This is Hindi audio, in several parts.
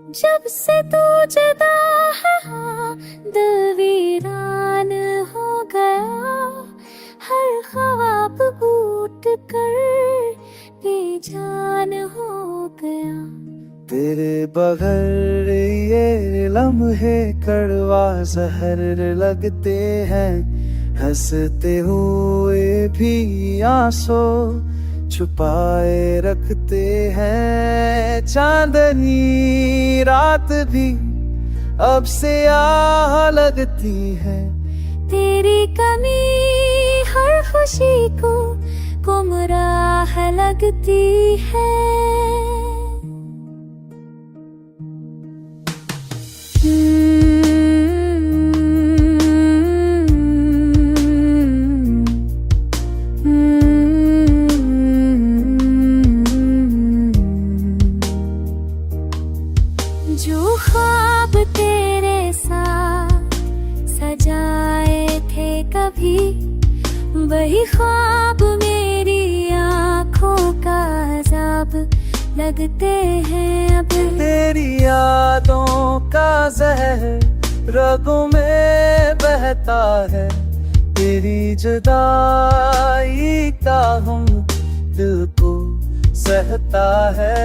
जब से तू जुदा है दिल वीरान हो गया, हर ख्वाब टूट कर बेजान हो गया। तेरे बगैर ये लम्हे कड़वा जहर लगते हैं, हंसते हुए भी आंसू छुपाए रखते हैं। चांदनी रात भी अब से आह लगती है, तेरी कमी हर खुशी को गुमराह लगती है। जो ख्वाब तेरे साथ सजाए थे कभी, वही ख्वाब मेरी आँखों का अज़ाब लगते हैं अब। तेरी यादों का जहर रगों में बहता है, तेरी जुदाई का हम दिल को सहता है।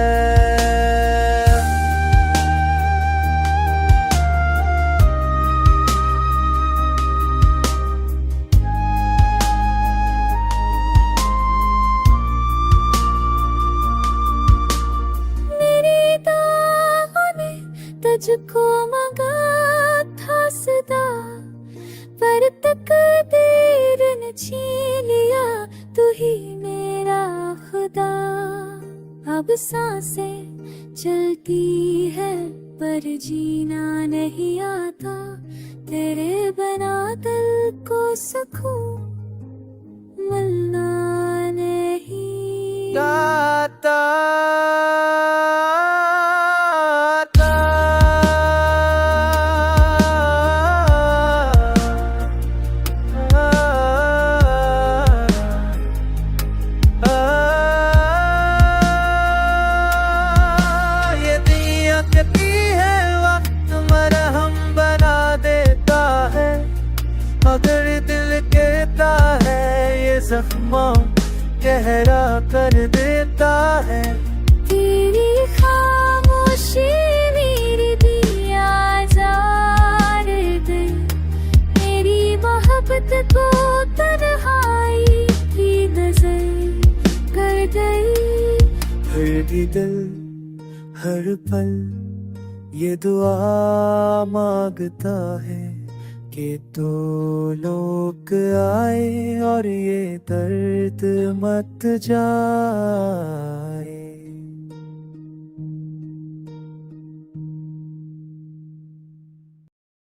तुझको मंगा था सदा, पर तकदीर ने छीन लिया तू ही मेरा खुदा। अब सांसें चलती है पर जीना नहीं आता, तेरे बना दिल को सुकून मिलना नहीं आता। मगर दिल कहता है ये जख्मों गहरा कर देता है। तेरी खामोशी मेरी दिया जार दे, मेरी मोहब्बत को तन्हाई की नजर कर गई। हर दिल हर पल ये दुआ मांगता है कि तो लोग आए और ये दर्द मत जा।